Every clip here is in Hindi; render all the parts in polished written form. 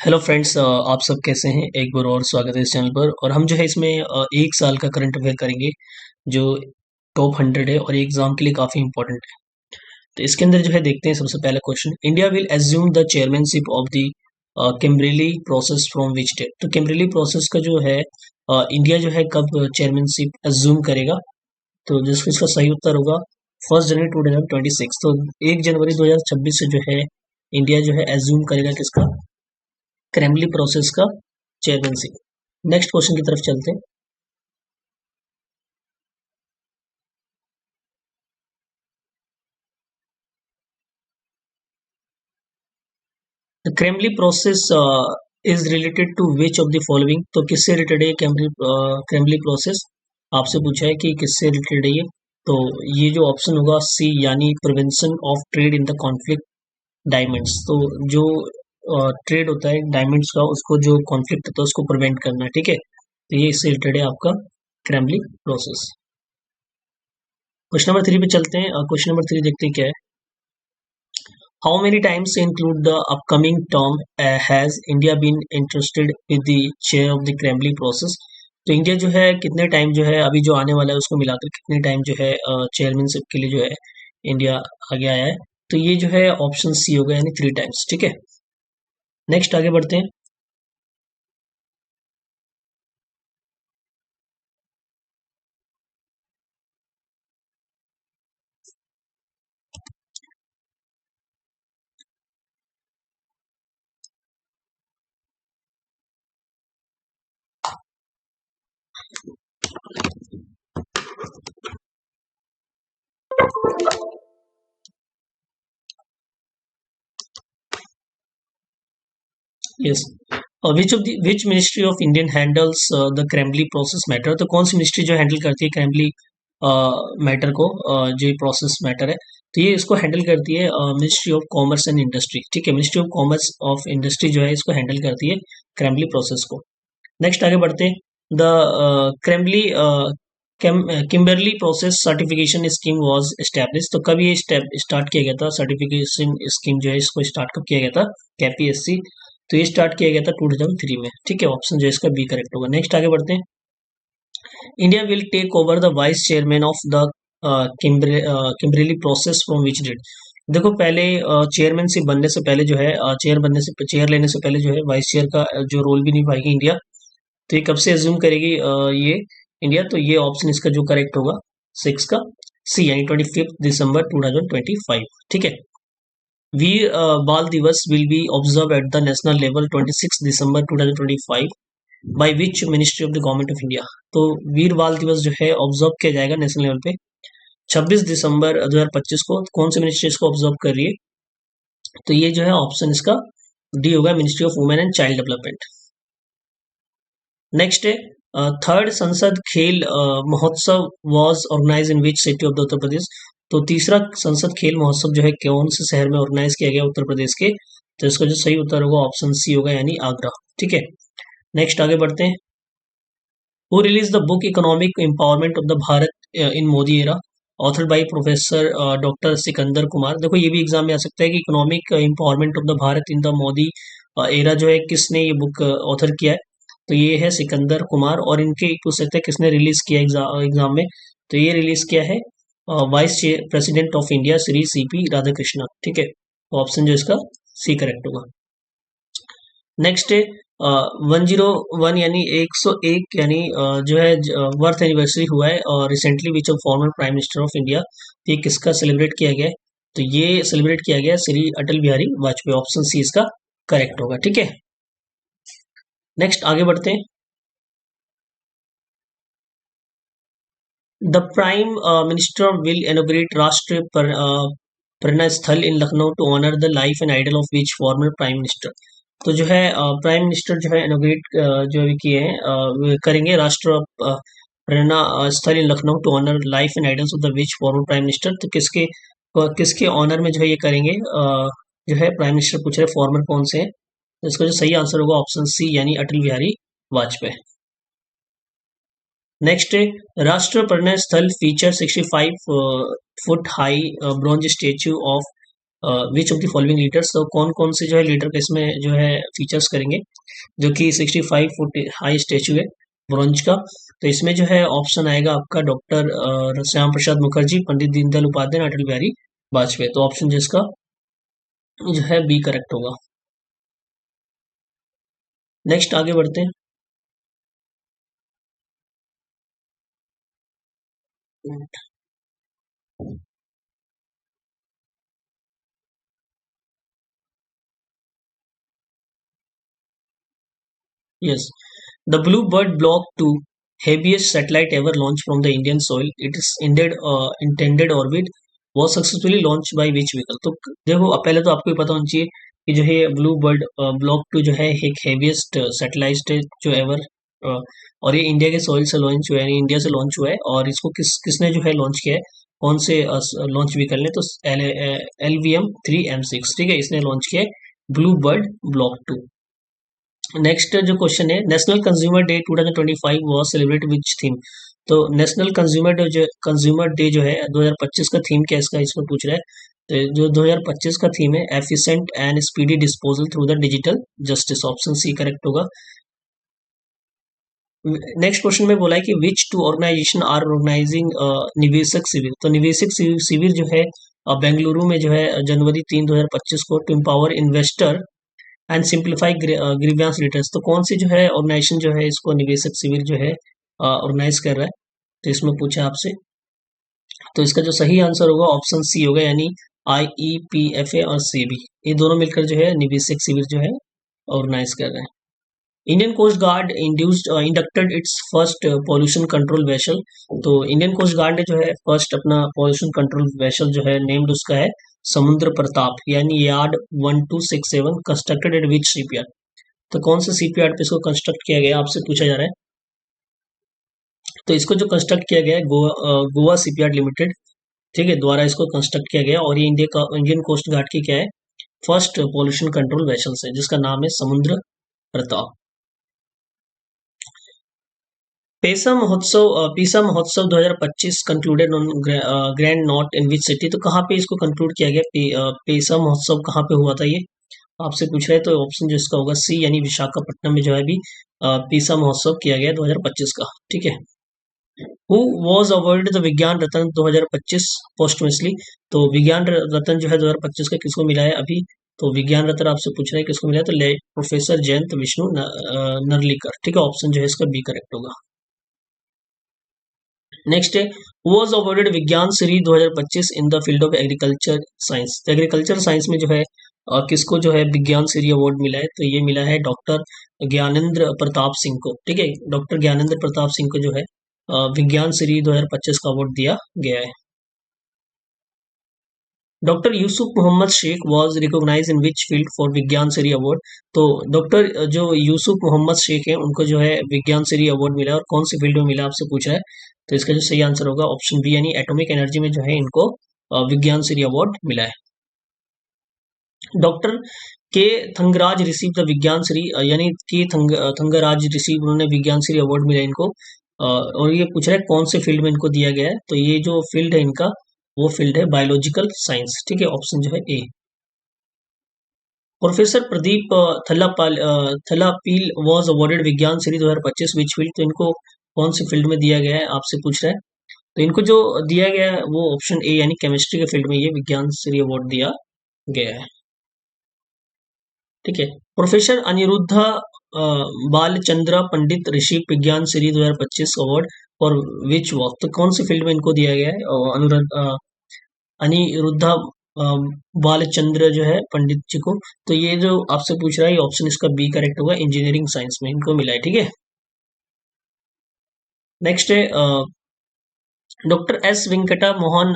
हेलो फ्रेंड्स, आप सब कैसे हैं। एक बार और स्वागत है इस चैनल पर। और हम जो है इसमें एक साल का करंट अफेयर करेंगे जो टॉप 100 है और ये एग्जाम के लिए काफ़ी इंपॉर्टेंट है। तो इसके अंदर जो है देखते हैं सबसे पहला question, India will assume the chairmanship of the Kimberley process from which date. तो कैम्ब्रेली प्रोसेस का जो है इंडिया जो है कब चेयरमैनशिप एज्यूम करेगा। तो जिसको इसका सही उत्तर होगा 1 जनवरी 2026। तो 1 जनवरी 2026 से जो है इंडिया जो है एज्यूम करेगा किसका, क्रेमली प्रोसेस का चेयरमैनशिप। नेक्स्ट क्वेश्चन की तरफ चलते हैं। The Kimberley process is related to which of the following. तो किससे रिलेटेड है क्रेमली प्रोसेस, आपसे पूछा है कि किससे रिलेटेड है ये। तो ये जो ऑप्शन होगा सी, यानी prevention of trade in the conflict diamonds. तो जो ट्रेड होता है डायमंड्स का, उसको जो कॉन्फ्लिक्ट होता है उसको प्रिवेंट करना है, ठीक है। तो ये इससे रिलेटेड है आपका क्रेमली प्रोसेस। क्वेश्चन नंबर 3 पे चलते हैं। क्वेश्चन नंबर 3 देखते हैं क्या है। How many times include the upcoming term has India been interested with the chair of the Kremlin process? तो इंडिया जो है कितने टाइम जो है अभी जो आने वाला है उसको मिलाकर कितने टाइम जो है चेयरमैनशिप के लिए जो है इंडिया आगे आया है। तो ये जो है ऑप्शन सी होगा, यानी 3 टाइम्स, ठीक है। नेक्स्ट आगे बढ़ते हैं। Yes, which ministry of Indian handles the Kimberley process matter. तो कौन सी मिनिस्ट्री जो हैंडल करती है क्रेमली मैटर को, जो प्रोसेस मैटर है। तो ये इसको हैंडल करती है ministry of commerce and industry, ठीक है। Ministry of commerce of industry जो है इसको हैंडल करती है क्रेमली प्रोसेस को। नेक्स्ट आगे बढ़ते हैं। The Kimberley Kimberley process certification scheme was establish. तो कब ये स्टार्ट किया गया था, सर्टिफिकेशन स्कीम जो है इसको स्टार्ट कब किया गया था, KPSC। तो ये स्टार्ट किया गया था 2003 में, ठीक है। ऑप्शन जो है इसका बी करेक्ट होगा। नेक्स्ट आगे बढ़ते हैं। India will take over the vice chairman of the Kimberley process from which date. देखो पहले चेयरमैनशिप बनने से पहले जो है चेयर लेने से पहले जो है वाइस चेयर का जो रोल भी निभाएगी इंडिया। तो ये कब से एज्यूम करेगी ये इंडिया। तो ये ऑप्शन इसका जो करेक्ट होगा 6 का सी, यानी 25 दिसंबर 2025, ठीक है। वीर बाल दिवस will be observe at the national level 26 December 2025 bye which ministry of the government of India. तो वीर बाल दिवस जो है ऑब्जर्व किया जाएगा नेशनल लेवल पे 26 दिसंबर 2025 को। कौन सी मिनिस्ट्री इसको ऑब्जर्व कर रही है। तो ये जो है ऑप्शन इसका डी होगा, ministry of women and child development. Next है थर्ड संसद खेल महोत्सव was organise in which city of the Uttar Pradesh. तो तीसरा संसद खेल महोत्सव जो है कौन से शहर में ऑर्गेनाइज किया गया उत्तर प्रदेश के। तो इसका जो सही उत्तर होगा ऑप्शन सी होगा, यानी आगरा, ठीक है। नेक्स्ट आगे बढ़ते हैं। Who release the book economic empowerment of the Bharat in Modi era, author by professor doctor Sikandar Kumar. देखो ये भी एग्जाम में आ सकता है कि economic empowerment of the Bharat in the Modi era जो है किसने ये बुक ऑथर किया है। तो ये है सिकंदर कुमार। और इनके पूछ सकते हैं किसने रिलीज किया एग्जाम में। तो ये रिलीज किया है vice president of India Shri CP Radhakrishnan, ठीक है। ऑप्शन जो इसका सी करेक्ट होगा। नेक्स्ट है 101, यानी 101, यानी जो है बर्थ एनिवर्सरी हुआ है और recently which of former prime minister of India. ये किसका सेलिब्रेट किया गया है। तो ये सेलिब्रेट किया गया श्री अटल बिहारी वाजपेयी। ऑप्शन सी इसका करेक्ट होगा, ठीक है। नेक्स्ट आगे बढ़ते हैं। The prime minister will inaugurate Rashtriya Prerna Sthal in Lucknow to honour the life and ideal of which former prime minister. तो जो है प्राइम मिनिस्टर जो है इनॉग्रेट जो अभी किए हैं करेंगे Rashtra Prerna Sthal in Lucknow to honour life and ideals of the which former prime minister. तो किसके ऑनर में जो है ये करेंगे, जो है प्राइम मिनिस्टर पूछ रहे फॉर्मर कौन से हैं। तो इसका जो सही आंसर होगा ऑप्शन सी, यानी अटल बिहारी वाजपेयी। नेक्स्ट है राष्ट्र प्रेरणा स्थल feature 65 foot high bronze statue of which of the following leaders, तो कौन कौन से जो है लीडर का इसमें जो है फीचर्स करेंगे, जो कि 65 फुट हाई स्टेचू है ब्रॉन्ज का। तो इसमें जो है ऑप्शन आएगा आपका डॉक्टर श्याम प्रसाद मुखर्जी, पंडित दीनदयाल उपाध्याय, अटल बिहारी वाजपेयी। तो ऑप्शन जिसका जो है बी करेक्ट होगा। नेक्स्ट आगे बढ़ते हैं। Yes, the Bluebird Block 2, heaviest satellite ever launched from the Indian soil, its intended orbit was successfully launched by which vehicle? तो देखो, पहले तो आपको ये पता होना चाहिए कि जो है ब्लू बर्ड ब्लॉक 2 जो है एक हेवीएस्ट सैटेलाइट है जो एवर, और ये इंडिया के सॉइल से लॉन्च हुआ है, यानी इंडिया से लॉन्च हुआ है। और इसको किसने जो है लॉन्च किया है, कौन से लॉन्च व्हीकल ने, तो LVM-3M6, ठीक है, इसने लॉन्च किया है ब्लू बर्ड ब्लॉक 2। नेक्स्ट जो क्वेश्चन है, national consumer day 2025 was celebrate which theme? तो नेशनल कंज्यूमर डे जो है 2025 का थीम क्या है इसका, इसमें पूछ रहा है। तो जो 2025 का थीम है, efficient and speedy disposal through the digital justice, option C correct होगा। नेक्स्ट क्वेश्चन में बोला है कि which two organisation are organising निवेशक शिविर? तो निवेशक शिविर जो है बेंगलुरु में जो है जनवरी 3 2025 को, to empower investor and simplify grievance returns. तो कौन सी जो है ऑर्गेनाइजेशन जो है इसको निवेशक शिविर जो है ऑर्गेनाइज कर रहा है, तो इसमें पूछा आपसे। तो इसका जो सही आंसर होगा ऑप्शन सी होगा, यानी IEPFA और CB, ये दोनों मिलकर जो है निवेशक शिविर जो है ऑर्गेनाइज कर रहे हैं। Indian coast guard inducted its first pollution control vessel. तो इंडियन कोस्ट गार्ड ने जो है फर्स्ट अपना पॉल्यूशन कंट्रोल वेसल जो है नेम्ड उसका है समुद्र प्रताप, यानी yard 1267, constructed at which shipyard? तो कौन से शिपयार्ड पे इसको कंस्ट्रक्ट किया गया आपसे पूछा जा रहा है। तो इसको जो कंस्ट्रक्ट किया गया है गोवा शिपयार्ड लिमिटेड, ठीक है, द्वारा इसको कंस्ट्रक्ट किया गया। और ये इंडियन कोस्ट गार्ड की क्या है, फर्स्ट पॉल्यूशन कंट्रोल वेसल्स है, जिसका नाम है समुद्र प्रताप। पीसा महोत्सव 2025 concluded on grand not in which city? तो कहाँ पे इसको कंक्लूड किया गया, पीसा महोत्सव कहाँ पे हुआ था ये आपसे पूछ रहे हैं। तो ऑप्शन जो इसका होगा सी, यानी विशाखापट्टनम में जो है अभी पीसा महोत्सव किया गया 2025 का, ठीक है। हु वॉज अवार्डेड द विज्ञान रत्न 2025 पोस्टमसली? तो विज्ञान रत्न जो है 2025 का किसको मिला है अभी? तो विज्ञान रत्न आपसे पूछ रहे हैं किसको मिला है, तो प्रोफेसर जयंत विष्णु नरलिकर, ठीक है, ऑप्शन जो है इसका बी करेक्ट होगा। नेक्स्ट है, वॉज अवार्डेड विज्ञान Shri 2025 in the field of agriculture science? तो एग्रीकल्चर साइंस में जो है किसको जो है विज्ञान श्री अवार्ड मिला है? तो ये मिला है डॉक्टर ज्ञानेंद्र प्रताप सिंह को, ठीक है, डॉक्टर ज्ञानेंद्र प्रताप सिंह को जो है विज्ञान श्री 2025 का अवार्ड दिया गया है। Doctor Yusuf Mohammed Shaikh was recognise in which field for Vigyan Shri award? तो डॉक्टर जो यूसुफ मोहम्मद शेख है उनको जो है विज्ञान श्री अवार्ड मिला है, और कौन सी फील्ड में मिला आपसे पूछा है। तो इसका जो सही आंसर होगा ऑप्शन बी, यानी एटॉमिक एनर्जी में जो है इनको विज्ञान श्री अवार्ड मिला है। डॉक्टर के थंगराज रिसीव द विज्ञान श्री, यानी के थंगराज रिसीव, उन्होंने विज्ञान श्री अवार्ड मिला इनको। और ये पूछ रहा है कौन से फील्ड में इनको दिया गया है, तो ये जो फील्ड है इनका वो फील्ड है बायोलॉजिकल साइंस, ठीक है, ऑप्शन जो है ए। प्रोफेसर प्रदीप थलापील वॉज अवार्डेड विज्ञान श्री 2025 विच फील्ड? तो इनको कौन सी फील्ड में दिया गया है आपसे पूछ रहा है। तो इनको जो दिया गया है वो ऑप्शन ए, यानी केमिस्ट्री के फील्ड में ये विज्ञान श्री अवार्ड दिया गया है, ठीक है। प्रोफेसर अनिरुद्धा बालचंद्र पंडित ऋषि विज्ञान Shri 2025 award for which work? तो कौन सी फील्ड में इनको दिया गया है अनिरुद्धा बालचंद्र जो है पंडित जी को? तो ये जो आपसे पूछ रहा है ये ऑप्शन इसका बी करेक्ट होगा, इंजीनियरिंग साइंस में इनको मिला है, ठीक है। नेक्स्ट है doctor S Venkata Mohan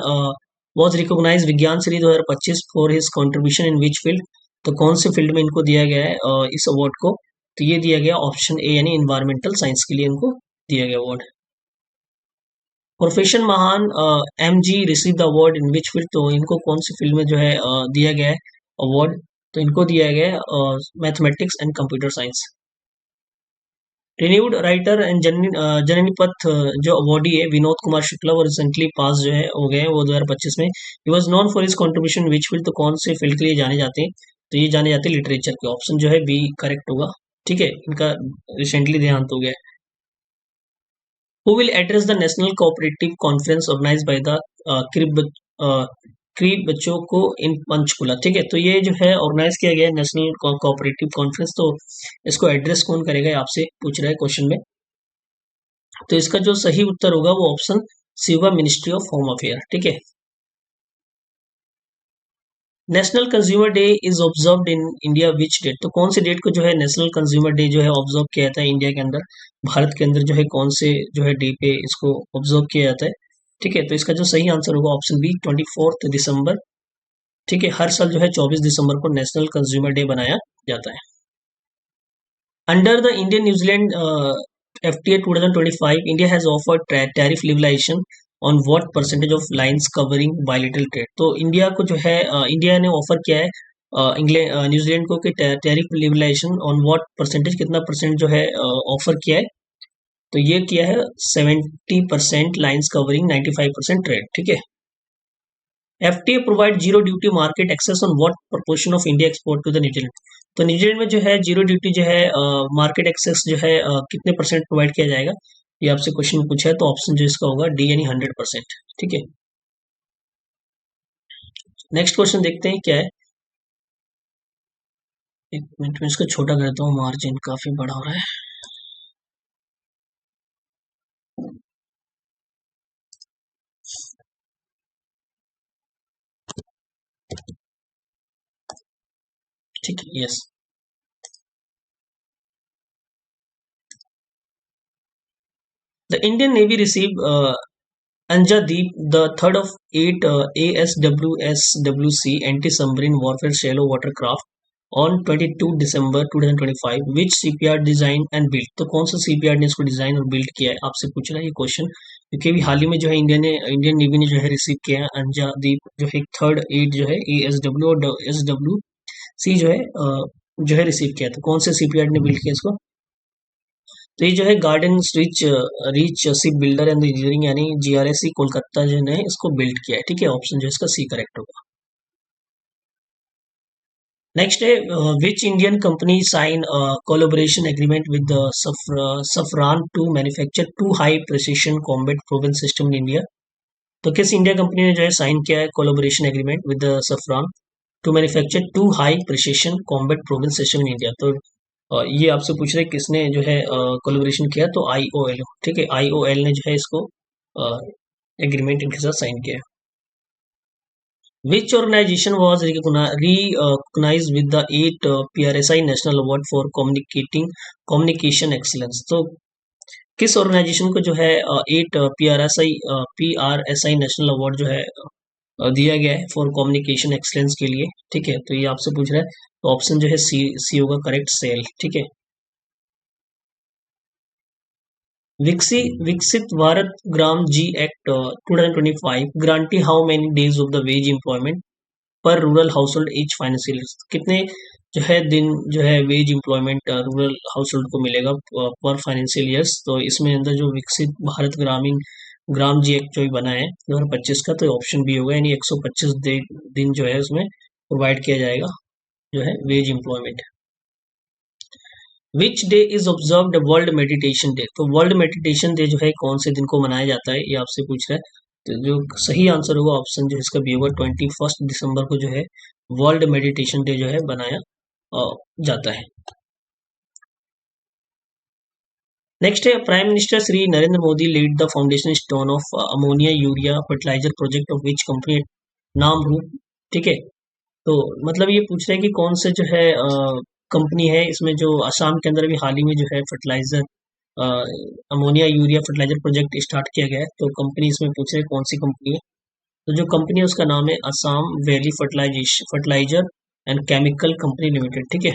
was recognise Vigyan Shri 2025 for his contribution in which field? तो कौन से फील्ड में इनको दिया गया है इस अवार्ड को? तो ये दिया गया ऑप्शन ए, यानी इन्वायरमेंटल साइंस के लिए इनको दिया गया अवार्ड। प्रोफेशन महान MG receive the award in which field? तो इनको कौन सी फील्ड में जो है दिया गया है अवार्ड? तो इनको दिया गया है mathematics and computer science. Renowned writer and जननी पथ जो अवॉर्डी है विनोद कुमार शुक्ला, वो रिसेंटली पास जो है हो गए हैं, वो 2025 में। He was known for his contribution which field, तो कौन से फील्ड के लिए जाने जाते हैं, तो ये जाने जाते हैं लिटरेचर के। ऑप्शन जो है बी करेक्ट होगा। ठीक है, इनका रिसेंटली देहांत हो गया है। Who will address the National Cooperative Conference organized by the crib क्री बच्चों को इन पंचकुला। ठीक है, तो ये जो है ऑर्गेनाइज किया गया है नेशनल कोऑपरेटिव कॉन्फ्रेंस, तो इसको एड्रेस कौन करेगा, ये आपसे पूछ रहा है क्वेश्चन में। तो इसका जो सही उत्तर होगा वो ऑप्शन सी होगा, मिनिस्ट्री ऑफ होम अफेयर। ठीक है। National consumer day is observed in India which date, तो कौन से डेट को जो है नेशनल कंज्यूमर डे जो है ऑब्जर्व किया जाता है इंडिया के अंदर, भारत के अंदर जो है कौन से जो है डे पे इसको ऑब्जर्व किया जाता है। ठीक है, तो इसका जो सही आंसर होगा ऑप्शन बी 24 दिसंबर। ठीक है, हर साल जो है 24 दिसंबर को नेशनल कंज्यूमर डे बनाया जाता है। Under the Indian New Zealand FTA 2025, India has offered tariff liberalization on what percentage of lines covering bilateral trade। तो इंडिया को जो है इंडिया ने ऑफर किया है इंग्लैंड न्यूजीलैंड को कि tariff liberalisation on what percentage, कितना परसेंट जो है ऑफर किया है, तो ये किया है 70% लाइन्स कवरिंग 95% ट्रेड। ठीक है। FTA provide zero duty market access on what proportion of India export to the New Zealand, तो न्यूजीलैंड में जो है जीरो ड्यूटी जो है मार्केट एक्सेस जो है कितने परसेंट प्रोवाइड किया जाएगा, ये आपसे क्वेश्चन पूछा है, तो ऑप्शन जो इसका होगा डी यानी 100%। ठीक है। नेक्स्ट क्वेश्चन देखते हैं क्या है। एक मिनट में इसको छोटा करता हूँ, मार्जिन काफी बड़ा हो रहा है। ठीक है, yes. The Indian navy receive Anja Deep, the third of 8 ASWSWC anti-submarine warfare shallow water craft on 22 December 2025, which CPR design and built, तो कौन सा CPR ने इसको डिजाइन और बिल्ड किया है, आपसे पूछ रहा है ये क्वेश्चन, क्योंकि अभी हाल ही में जो है इंडियन नेवी ने जो है रिसीव किया है अंजा दीप जो है थर्ड 8 जो है ASW और SWC जो है जो है रिसीव किया, तो कौन से CPR ने बिल्ड किया इसको, तो ये जो है garden rich rich ship builder and engineering यानी GRSC कोलकाता जो है इसको बिल्ड किया है। ठीक है, ऑप्शन जो है इसका सी करेक्ट होगा। नेक्स्ट है which Indian company sign collaboration agreement with Safran to manufacture to high precision combat proven system in India, तो किस इंडिया कंपनी ने जो है साइन किया है collaboration agreement with Safran to manufacture to high precision combat proven system in India, तो ये आपसे पूछ रहे किसने जो है कोलैबोरेशन किया, तो IOL। ठीक है, IOL ने जो है इसको एग्रीमेंट इनके साथ साइन किया। Which organization was recognized with the 8 PRSI National Award for Communication Excellence, तो किस ऑर्गेनाइजेशन को जो है 8 PRSI नेशनल अवार्ड जो है दिया गया है फॉर कम्युनिकेशन एक्सलेंस के लिए। ठीक है, तो ये आपसे पूछ रहा है, तो ऑप्शन जो है सी होगा करेक्ट, सेल। ठीक है। Viksit Bharat Gram G act 2025 guarantee how many days of the wage employment पर rural household each financial, कितने जो है दिन जो है wage employment rural household को मिलेगा पर फाइनेंशियल ईयर्स, तो इसमें अंदर जो विकसित भारत ग्रामीण ग्राम जी एक्ट जो बना है 2025 का, तो ऑप्शन बी होगा, यानी 125 दिन जो है उसमें प्रोवाइड किया जाएगा जो है wage employment. Which day is observed world meditation day, तो वर्ल्ड मेडिटेशन डे जो है कौन से दिन को मनाया जाता है, ये आपसे पूछ रहा है, तो जो सही आंसर होगा ऑप्शन जो इसका बी होगा 21 दिसंबर को जो है वर्ल्ड मेडिटेशन डे जो है बनाया जाता है। नेक्स्ट है prime minister Shri Narendra Modi lead the foundation stone of ammonia urea fertiliser project of which company Namrup. ठीक है, तो मतलब ये पूछ रहे हैं कि कौन से जो है कंपनी है इसमें जो असम के अंदर भी हाल ही में जो है fertiliser ammonia urea fertiliser project start किया गया है, तो कंपनी इसमें पूछ रहे हैं कौन सी कंपनी है, तो जो कंपनी है उसका नाम है Assam valley fertiliser and chemical company limited. ठीक है।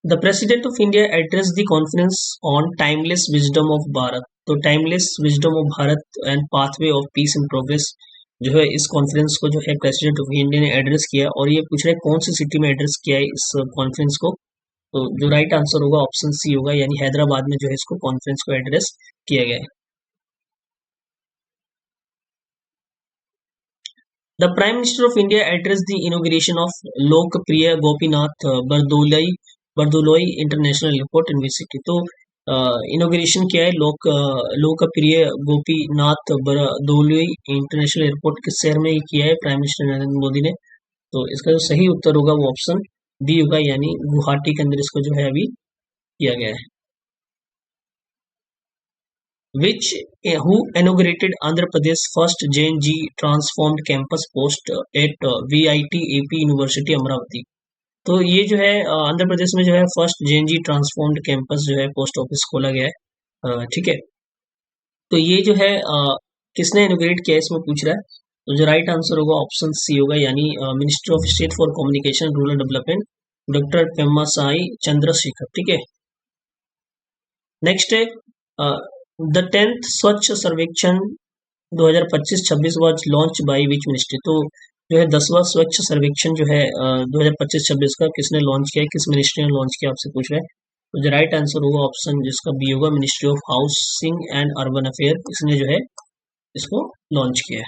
The president of India address the conference on timeless wisdom of Bharat, तो timeless wisdom of Bharat and pathway of peace and progress जो है इस कॉन्फ्रेंस को जो है प्रेसिडेंट ऑफ इंडिया ने एड्रेस किया, और ये पूछ रहे हैं कौन सी सिटी में एड्रेस किया है इस कॉन्फ्रेंस को, तो जो राइट आंसर होगा ऑप्शन सी होगा, यानी हैदराबाद में जो है इसको कॉन्फ्रेंस को एड्रेस किया गया है। The Prime Minister of India addressed the inauguration of Lokpriya Gopinath Bardoloi International Airport in which city? तो इनोग्रेशन किया है लोकप्रिय गोपीनाथ बरदोलई इंटरनेशनल एयरपोर्ट किस शहर में किया है प्राइम मिनिस्टर नरेंद्र मोदी ने? तो इसका जो सही उत्तर होगा वो ऑप्शन बी होगा, यानी गुवाहाटी के अंदर इसको जो है अभी किया गया है। which who inaugurated Andhra Pradesh first JNG transformed campus post at VIT AP University Amravati? तो ये जो है आंध्र प्रदेश में जो है फर्स्ट जेएनजी ट्रांसफॉर्म्ड कैंपस जो है पोस्ट ऑफिस खोला गया है, ठीक है। तो ये जो है किसने इनोग्रेट किया इसमें पूछ रहा है, तो जो राइट आंसर होगा ऑप्शन सी होगा, यानी minister of state for communication rural development doctor Pemmasani Chandrashekhar, ठीक है। नेक्स्ट है the 10th Swachh Survekshan 2025-26 was launch by which ministry? तो जो है 10वां स्वच्छ सर्वेक्षण जो है 2025-26 का किसने लॉन्च किया है, किस मिनिस्ट्री ने लॉन्च किया आपसे पूछ रहा है। तो जो राइट आंसर होगा ऑप्शन जिसका बी होगा, ministry of housing and urban affair, इसने जो है इसको लॉन्च किया है।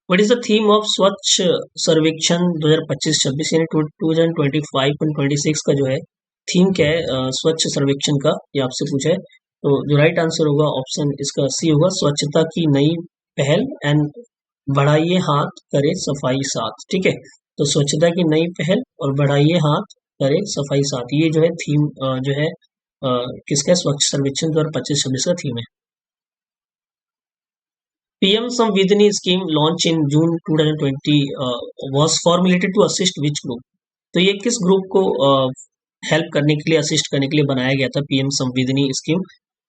What is the theme of स्वच्छ सर्वेक्षण 2025-26 यानी 2025 और 26 का जो है थीम क्या है स्वच्छ सर्वेक्षण का, ये आपसे पूछा है। तो जो राइट आंसर होगा ऑप्शन इसका सी होगा, स्वच्छता की नई पहल एंड बढ़ाइए हाथ करे सफाई साथ, ठीक है। तो स्वच्छता की नई पहल और बढ़ाइए हाथ करे सफाई साथ, ये जो है थीम जो है किसका स्वच्छ सर्वेक्षण 2025-26 का थीम है। PM Samvedani scheme launched in June 2020 was formulated to assist which group? तो ये किस ग्रुप को हेल्प करने के लिए, असिस्ट करने के लिए बनाया गया था PM संवेदनी स्कीम?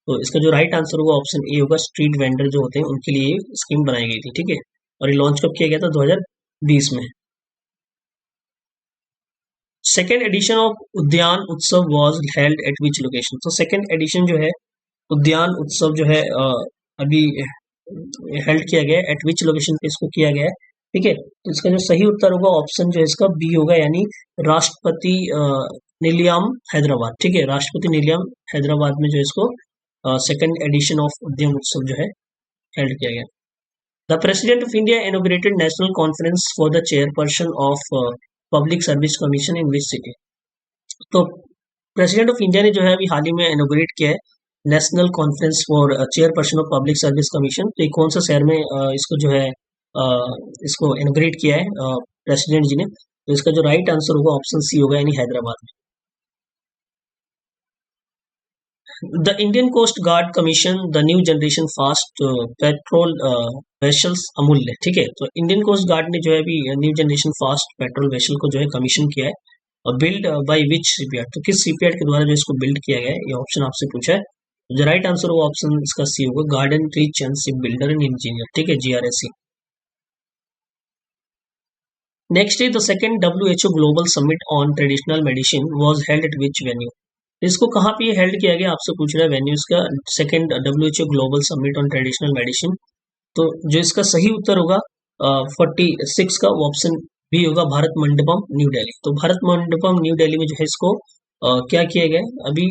तो इसका जो राइट आंसर होगा ऑप्शन ए होगा, स्ट्रीट वेंडर जो होते हैं उनके लिए स्कीम बनाई गई थी, ठीक है। और ये लॉन्च कब किया गया था? 2020 में। सेकेंड एडिशन ऑफ उद्यान उत्सव was held at which location? तो सेकेंड एडिशन जो है उद्यान उत्सव जो है अभी हेल्ड किया गया है, एट विच लोकेशन पे इसको किया गया है, ठीक है। तो इसका जो सही उत्तर होगा ऑप्शन जो है इसका बी होगा, यानी राष्ट्रपति निलयम हैदराबाद, ठीक है। राष्ट्रपति निलयम हैदराबाद में जो इसको सेकेंड एडिशन ऑफ उद्यम उत्सव जो है हेल्ड किया गया। The president of India inaugurated national conference for the chairperson of public service commission in which city? तो प्रेसिडेंट ऑफ इंडिया ने जो है अभी हाल ही में इनोग्रेट किया है national conference for chairperson of public service commission. तो कौन सा शहर में इसको जो है इसको इनोग्रेट किया है प्रेसिडेंट जी ने? तो इसका जो राइट आंसर होगा ऑप्शन सी होगा, यानी हैदराबाद में। The Indian coast guard commission the new generation fast patrol vessels Amulya, ठीक है। तो इंडियन कोस्ट गार्ड ने जो है अभी new generation fast patrol vessel को जो है कमीशन किया है, और बिल्ड बाय विच सीपीआर? तो किस सीपीआर के द्वारा जो इसको बिल्ड किया गया है, ये ऑप्शन आपसे पूछा है। जो राइट आंसर होगा ऑप्शन इसका सी होगा, garden rich and ship builder and engineer, ठीक है, GRSE। Next is the second WHO global summit on traditional medicine was held at which venue? इसको कहाँ पे हेल्ड किया गया आपसे पूछ रहा है वेन्यू इसका, second WHO global summit on traditional medicine. तो जो इसका सही उत्तर होगा 46 का ऑप्शन बी होगा, भारत मंडपम न्यू दिल्ली। तो भारत मंडपम न्यू दिल्ली में जो है इसको क्या किया गया अभी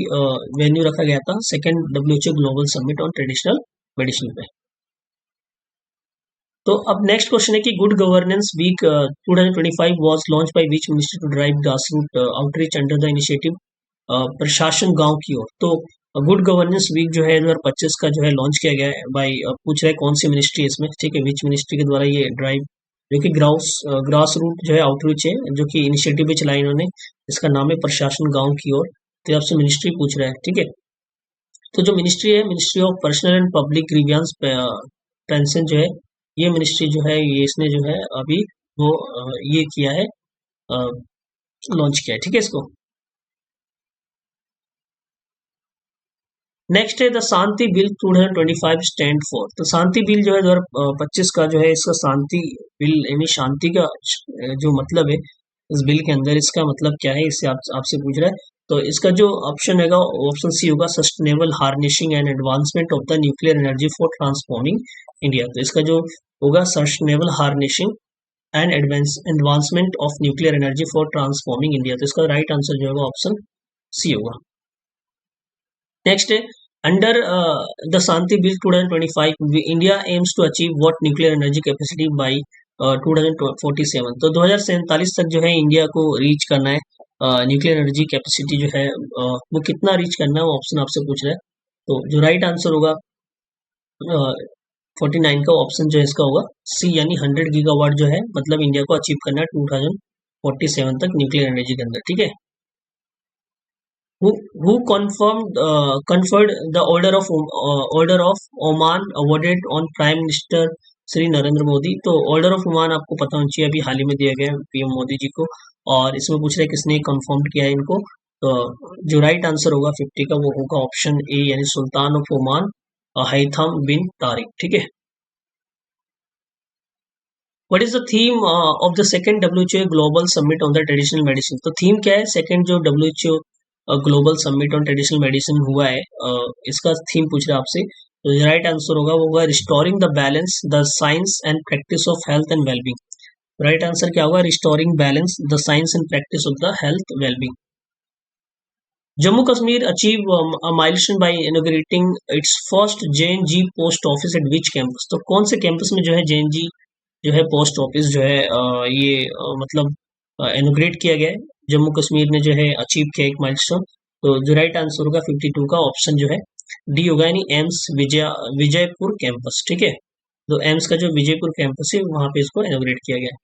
वेन्यू रखा गया था second WHO global summit on traditional medicine पे। तो अब नेक्स्ट क्वेश्चन है कि good governance week 2025 was launch by which minister to drive grassroot outreach under the initiative Prashasan Gaon की ओर? तो गुड गवर्नेंस वीक जो है 2025 का जो है लॉन्च किया गया है बाय पूछ रहा है कौन सी मिनिस्ट्री है इसमें, ठीक है, विच मिनिस्ट्री के द्वारा ये ड्राइव जो कि ग्रास रूट जो है आउटरीच है जो कि इनिशिएटिव भी चलाई इन्होंने, इसका नाम है प्रशासन गांव की ओर। तो आपसे मिनिस्ट्री पूछ रहा है, ठीक है। तो जो मिनिस्ट्री है ministry of personal and public grievance pension जो है, ये मिनिस्ट्री जो है ये इसने जो है अभी वो ये किया है लॉन्च किया है, ठीक है इसको। नेक्स्ट है the Shanti bill 2025 stand for? तो शांति बिल जो है 2025 का जो है इसका शांति बिल यानी शांति का जो मतलब है इस बिल के अंदर, इसका मतलब क्या है इससे आपसे पूछ रहा है। तो इसका जो ऑप्शन है ऑप्शन सी होगा, sustainable harnessing and advancement of the nuclear energy for transforming India. तो इसका जो होगा sustainable harnessing and advancement of nuclear energy for transforming India. तो इसका राइट आंसर जो होगा ऑप्शन सी होगा। नेक्स्ट है under the Shanti bill 2025 India aims to achieve what nuclear energy capacity by 2047। तो 2047 तक जो है इंडिया को रीच करना है न्यूक्लियर एनर्जी कैपेसिटी जो है वो कितना रीच करना है, वो ऑप्शन आपसे पूछ रहा है। तो जो राइट आंसर होगा 49 का ऑप्शन जो है इसका होगा सी, यानी 100 गीगावाट जो है मतलब इंडिया को अचीव करना है 2047 तक न्यूक्लियर एनर्जी के अंदर। ठीक है। who conferred the order of Oman awarded on Prime Minister Shri Narendra Modi. तो ऑर्डर ऑफ ओमान आपको पता होना चाहिए, अभी हाल ही में दिया गया है पीएम मोदी जी को, और इसमें पूछ रहे हैं किसने कंफर्म किया है इनको। तो जो राइट आंसर होगा 50 का वो होगा ऑप्शन ए, यानी सुल्तान ऑफ ओमान हैथम बिन तारिक। ठीक है। What is the theme of the second WHO global summit on the traditional medicine. तो थीम क्या है सेकंड जो WHO global summit on traditional medicine हुआ है, इसका थीम पूछ रहा है आपसे। तो राइट आंसर होगा वो होगा restoring the balance the science and practice of health and wellbeing. Right answer क्या होगा restoring balance the science and practice of the health wellbeing. Jammu Kashmir achieve a milestone by inaugurating its first JNG post office at which campus. तो कौन से कैंपस में जो है JNG जो है पोस्ट ऑफिस जो है ये मतलब इनोग्रेट किया गया है, जम्मू कश्मीर ने जो है अचीव किया एक माइलस्टोन। तो जो राइट आंसर होगा 52 का ऑप्शन जो है डी होगा, यानी एम्स विजयपुर कैंपस। ठीक है। तो एम्स का जो विजयपुर कैंपस है वहां पे इसको इनोग्रेट किया गया।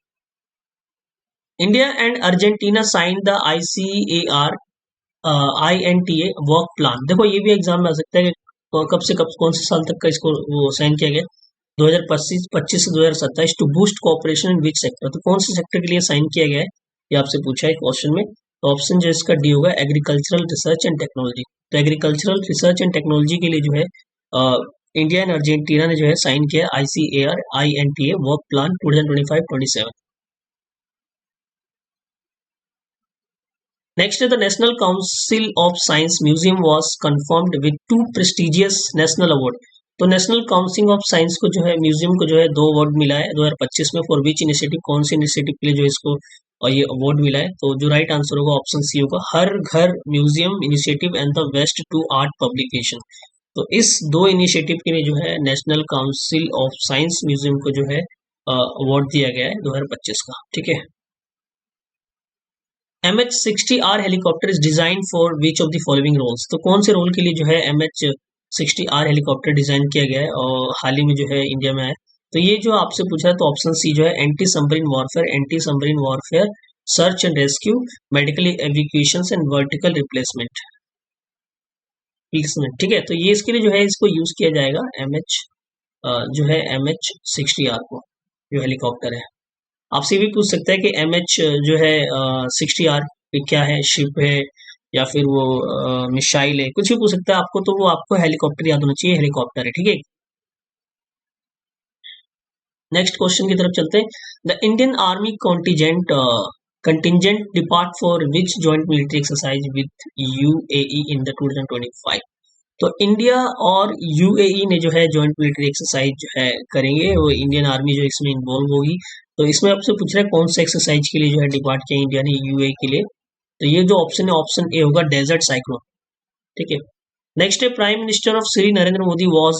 India and Argentina sign the ICAR INTA work plan. देखो ये भी एग्जाम में आ सकता है कि कब से कब कौन से साल तक का इसको वो साइन किया गया, 2025 से 2027 to boost cooperation in which sector. तो कौन से सेक्टर के लिए साइन किया गया है ये आपसे पूछा है क्वेश्चन में। तो ऑप्शन जो इसका डी होगा एग्रीकल्चरल रिसर्च एंड टेक्नोलॉजी। तो एग्रीकल्चरल रिसर्च एंड टेक्नोलॉजी के लिए जो है इंडिया एंड अर्जेंटीना ने जो है साइन किया ICAR INTA work plan 2025-27। Next, the National Council of Science Museum was confirmed with two prestigious national award। तो नेशनल काउंसिल ऑफ साइंस को जो है म्यूजियम को जो है 2 अवार्ड मिला है 2025 में। फॉर विच इनिशिएटिव, कौन से इनिशिएटिव के लिए जो इसको ये अवार्ड मिला है। तो जो राइट आंसर होगा ऑप्शन सी होगा Har Ghar museum initiative and the waste to art publication. तो इस 2 इनिशिएटिव के लिए जो है national council of science museum को जो है अवार्ड दिया गया है 2025 का। ठीक है। MH-60R helicopter is design for which of the following roles. तो कौन से रोल के लिए जो है MH-60R हेलीकॉप्टर डिजाइन किया गया है और हाल ही में जो है इंडिया में आया। तो ये जो आपसे पूछा है तो ऑप्शन सी जो है anti submarine warfare search and rescue medical evacuation and vertical replacement. ठीक है। तो ये इसके लिए जो है इसको यूज किया जाएगा जो है MH-60R को, जो हेलीकॉप्टर है। आपसे भी पूछ सकता है कि MH जो है 60R क्या है, शिप है या फिर वो मिसाइल है, कुछ भी पूछ सकता है आपको। तो वो आपको हेलीकॉप्टर याद होना चाहिए, हेलीकॉप्टर है। ठीक है। नेक्स्ट क्वेश्चन की तरफ चलते हैं। The Indian army contingent depart for which joint military exercise with UAE in the 2025। तो इंडिया और UAE ने जो है जॉइंट मिलिट्री एक्सरसाइज जो है करेंगे, वो इंडियन आर्मी जो इसमें इन्वॉल्व होगी। तो इसमें आपसे पूछ रहा है कौन सा एक्सरसाइज के लिए जो है डिपार्ट किया इंडिया ने UAE के लिए। तो ये जो ऑप्शन है ऑप्शन ए होगा डेजर्ट साइक्लोन। ठीक है। नेक्स्ट है prime minister of Shri Narendra Modi was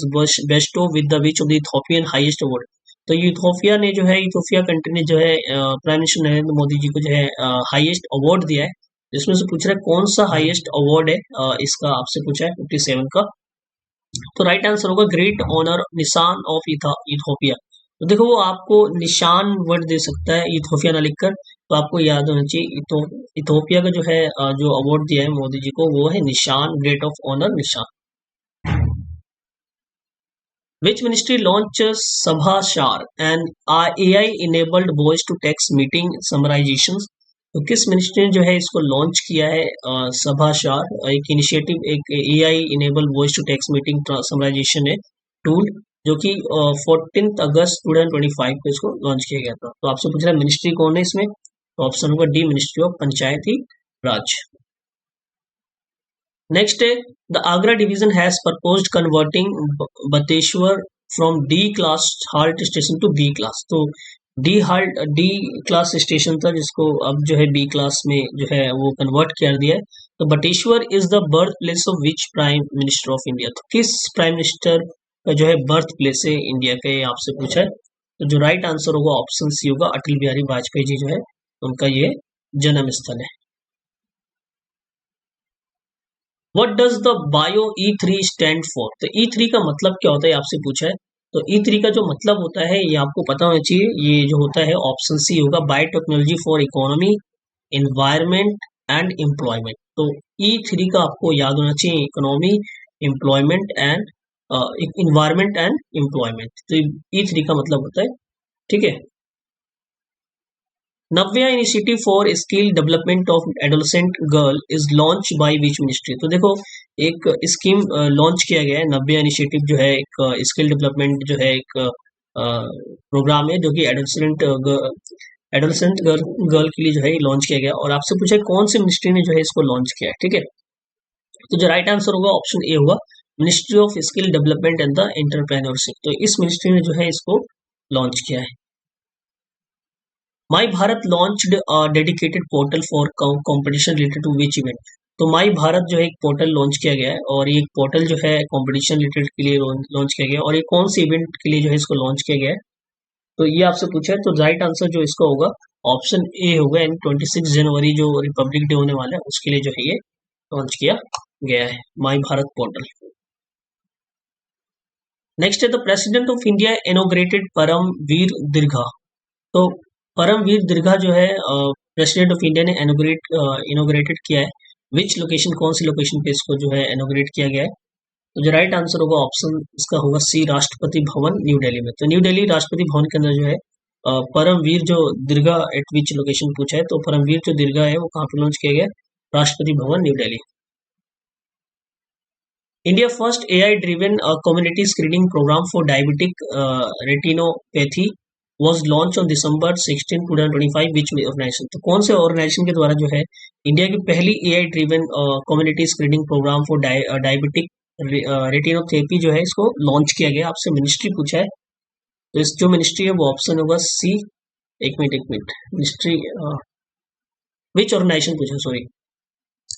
Bairstow with the which of the Ethiopian highest award. तो इथोपिया ने जो है इथोपिया कंट्री ने जो है प्राइम मिनिस्टर नरेंद्र मोदी जी को जो है हाईएस्ट अवार्ड दिया है। जिसमें से पूछ रहा है कौन सा हाईएस्ट अवार्ड है, इसका आपसे पूछा है 57 का। तो राइट आंसर होगा ग्रेट ऑनर निशान ऑफ इथोपिया। तो देखो वो आपको निशान वर्ड दे सकता है इथोपिया ना लिखकर, तो आपको याद होना चाहिए इथोपिया का जो है जो अवार्ड दिया है मोदी जी को वो है निशान, ग्रेट ऑफ ऑनर निशान। Which ministry launched Sabhashar, an AI-enabled voice-to-text meeting summarizations। तो किस मिनिस्ट्री ने जो है इसको लॉन्च किया है सभाशार एक इनिशिएटिव, एक AI enable voice to text meeting summarisation है टूल, जो कि 14 अगस्त 2025 को इसको लॉन्च किया गया था। तो आपसे पूछ रहा है मिनिस्ट्री कौन है इसमें, तो ऑप्शन होगा D ministry of Panchayati Raj. Next है the Agra division has proposed converting Bateshwar from D class halt station to B class. तो डी क्लास स्टेशन था जिसको अब जो है बी क्लास में जो है वो कन्वर्ट कर दिया है। तो Bateshwar is the birth place of which prime minister of India, तो किस प्राइम मिनिस्टर का जो है बर्थ प्लेस है इंडिया का, ये आपसे पूछा है। तो जो राइट आंसर होगा ऑप्शन सी होगा, अटल बिहारी वाजपेयी जी जो है उनका ये जन्म स्थल है। What does the bio E3 stand for, तो E3 का मतलब क्या होता है आपसे पूछा है। तो E3 का जो मतलब होता है ये आपको पता होना चाहिए, ये जो होता है ऑप्शन सी होगा, biotechnology for economy, environment and employment. तो E3 का आपको याद होना चाहिए, economy, employment and environment and employment. तो E3 का मतलब होता है, ठीक है। Navya initiative for skill development of adolescent girl is launch by which ministry, तो देखो एक स्कीम लॉन्च किया गया है, नव्या इनिशिएटिव जो है एक स्किल डेवलपमेंट जो है एक प्रोग्राम है जो कि एडोलसेंट गर्ल के लिए जो है लॉन्च किया गया, और आपसे पूछा है कौन सी मिनिस्ट्री ने जो है इसको लॉन्च किया है, ठीक है। तो जो राइट आंसर होगा ऑप्शन ए होगा, ministry of skill development and the entrepreneurship. तो इस मिनिस्ट्री ने जो है इसको लॉन्च किया है। My Bharat launched a dedicated portal for competition related to which event, तो माई भारत जो है एक पोर्टल लॉन्च किया गया है, और ये एक पोर्टल जो है कंपटीशन रिलेटेड के लिए लॉन्च किया गया है, और ये कौन से इवेंट के लिए जो है इसको लॉन्च किया गया है। तो ये आपसे पूछा है, तो राइट आंसर जो इसका होगा ऑप्शन ए होगा, यानी 26 जनवरी जो रिपब्लिक डे होने वाला है उसके लिए जो है ये लॉन्च किया गया है माई भारत पोर्टल। नेक्स्ट है the president of India inaugurated Paramvir Dirgha, तो परमवीर दीर्घा जो है प्रेसिडेंट ऑफ इंडिया ने इनोग्रेटेड किया है, विच लोकेशन, कौन सी लोकेशन पे इसको जो है इनोग्रेट किया गया है। तो जो राइट आंसर होगा ऑप्शन इसका होगा सी, राष्ट्रपति भवन न्यू दिल्ली में। तो न्यू दिल्ली राष्ट्रपति भवन के अंदर जो है परमवीर जो दीर्घा एट विच लोकेशन पूछा है, तो परमवीर जो दीर्घा है वो कहाँ पे लॉन्च किया गया, Rashtrapati Bhavan New Delhi. India first AI driven community screening programme for diabetic retinopathy was launched on December 16, 2025 which organization, तो कौन से ऑर्गेनाइजेशन के द्वारा जो है इंडिया की पहली AI driven community screening programme for diabetic retinopathy जो है इसको लॉन्च किया गया। आपसे मिनिस्ट्री पूछा है, तो इस जो मिनिस्ट्री है वो ऑप्शन होगा सी, एक मिनट मिनिस्ट्री विच ऑर्गेनाइजेशन पूछा, सॉरी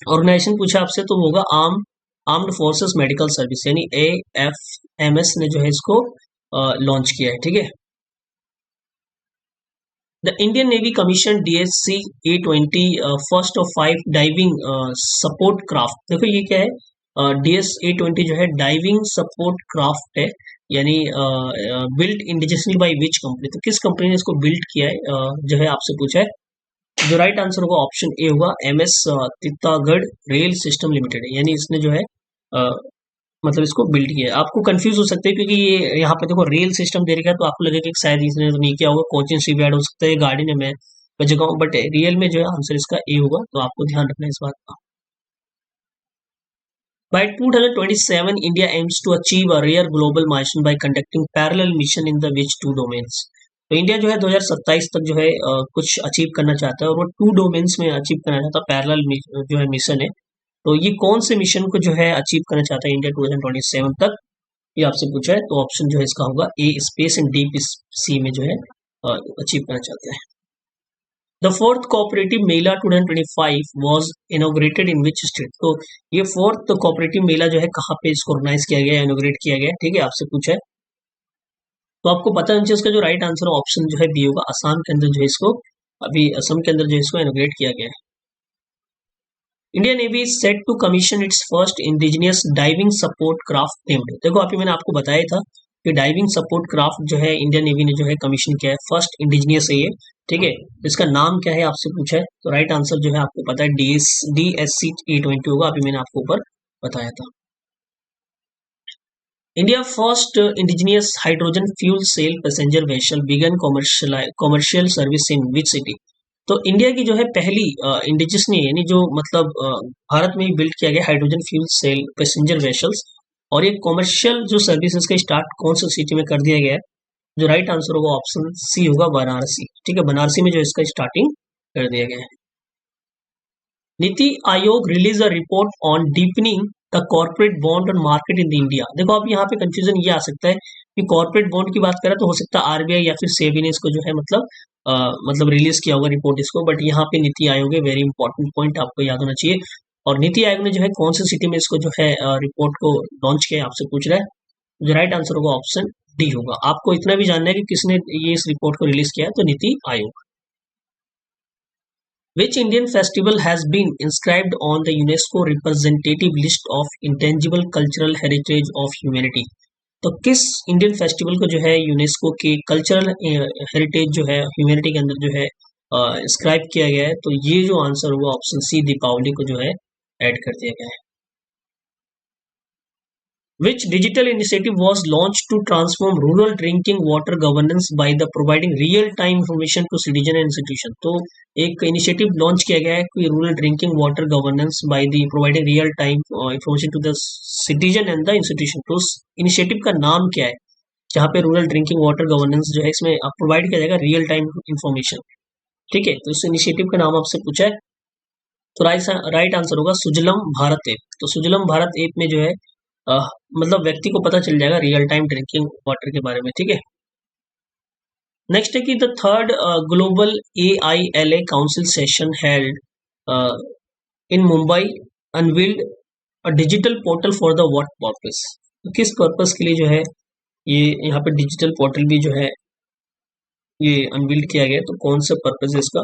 ऑर्गेनाइजेशन पूछा आपसे, तो होगा आर्म्ड फोर्सेस मेडिकल सर्विस, यानी AFMS ने जो है इसको लॉन्च किया है, ठीक है। The Indian navy commission DSC A20 first of 5 diving support craft, देखो ये क्या है, DS A20 जो है डाइविंग सपोर्ट क्राफ्ट है, यानी built indigenously by which company, तो किस कंपनी ने इसको बिल्ड किया है जो है आपसे पूछा है। जो राइट आंसर होगा ऑप्शन ए होगा, MS तित्तागढ़ रेल सिस्टम लिमिटेड है, यानी इसने जो है मतलब इसको बिल्ड किया है। आपको कंफ्यूज हो सकते हैं क्योंकि ये यहाँ पे देखो रेल सिस्टम दे रखा है, तो आपको लगेगा कि शायद इसने तो नहीं किया होगा, कोचिंग शिपयार्ड हो सकता है, गार्डन है, मैं जगह हूँ, बट रियल में जो है आंसर इसका ए होगा, तो आपको ध्यान रखना है इस बात का। By 2027, India aims to achieve a rare global milestone by conducting parallel mission in the which two domains, तो इंडिया जो है 2027 तक जो है कुछ अचीव करना चाहता है, और वो 2 डोमेन्स में अचीव करना चाहता है, पैरेलल जो है मिशन है। तो ये कौन से मिशन को जो है अचीव करना चाहता है इंडिया 2027 तक, ये आपसे पूछा है, तो ऑप्शन जो है इसका होगा ए, स्पेस एंड डीप सी में जो है अचीव करना चाहते हैं। The fourth cooperative Mela 2025 was inaugurated in which state, तो ये फोर्थ कोऑपरेटिव मेला जो है कहाँ पे इसको ऑर्गेनाइज किया गया, इनोग्रेट किया गया, ठीक है, आपसे पूछा है। तो आपको पता होना चाहिए इसका जो राइट आंसर ऑप्शन जो है बी होगा, असम के अंदर जो है इसको अभी असम के अंदर जो है इसको इनोग्रेट किया गया है। Indian navy is set to commission its first indigenous diving support craft named, देखो अभी मैंने आपको बताया था कि डाइविंग सपोर्ट क्राफ्ट जो है इंडियन नेवी ने जो है कमीशन किया है, फर्स्ट इंडिजिनियस है ये, ठीक है। इसका नाम क्या है आपसे पूछा है, तो राइट आंसर जो है आपको पता है DSC A20 होगा, अभी मैंने आपको ऊपर बताया था। India first indigenous hydrogen fuel cell passenger vessel began commercial service in which city, तो इंडिया की जो है पहली इंडिजिस ने, यानी जो मतलब भारत में ही बिल्ड किया गया hydrogen fuel cell passenger vessels, और ये कॉमर्शियल जो सर्विस इसका स्टार्ट कौन सी सिटी में कर दिया गया है। जो राइट आंसर होगा ऑप्शन सी होगा, वाराणसी, ठीक है, बनारसी में जो इसका स्टार्टिंग कर दिया गया है। NITI Aayog release a report on deepening the corporate bond on market in India, देखो अब यहाँ पे कंफ्यूजन ये आ सकता है कि कॉर्पोरेट बॉन्ड की बात करें तो हो सकता है आरबीआई या फिर सेबी ने इसको जो है मतलब रिलीज किया होगा रिपोर्ट इसको, बट यहाँ पे नीति आयोग है, वेरी इंपॉर्टेंट पॉइंट आपको याद होना चाहिए। और नीति आयोग ने जो है कौन सी सिटी में इसको जो है रिपोर्ट को लॉन्च किया आपसे पूछ रहा है। जो राइट आंसर होगा ऑप्शन डी होगा। आपको इतना भी जानना है कि किसने ये इस रिपोर्ट को रिलीज किया है, तो NITI Aayog. Which Indian festival has been inscribed on the UNESCO representative list of intangible cultural heritage of humanity? तो किस इंडियन फेस्टिवल को जो है यूनेस्को के कल्चरल हेरिटेज जो है ह्यूमैनिटी के अंदर जो है इंस्क्राइब किया गया है? तो ये जो आंसर होगा ऑप्शन सी, दीपावली को जो है ऐड कर दिया गया है। Which digital initiative was launched to transform rural drinking water governance by the providing real-time information to citizen and institution? तो एक इनिशिएटिव लॉन्च किया गया है कि rural drinking water governance by the providing real time information to the citizen and the institution. तो उस इनिशिएटिव का नाम क्या है जहाँ पे रूरल ड्रिंकिंग वाटर गवर्नेंस जो है इसमें प्रोवाइड किया जाएगा रियल टाइम इंफॉर्मेशन? ठीक है, तो इस इनिशिएटिव का नाम आपसे पूछा है, तो राइट आंसर होगा सुजलम भारत ऐप। तो सुजलम भारत ऐप में जो है मतलब व्यक्ति को पता चल जाएगा रियल टाइम ड्रिंकिंग वाटर के बारे में। ठीक है, नेक्स्ट है कि the third global AILA council session held in Mumbai unveiled a digital portal for the what purpose? तो किस पर्पस के लिए जो है ये यहाँ पे डिजिटल पोर्टल भी जो है ये अनवील्ड किया गया, तो कौन सा पर्पस है इसका?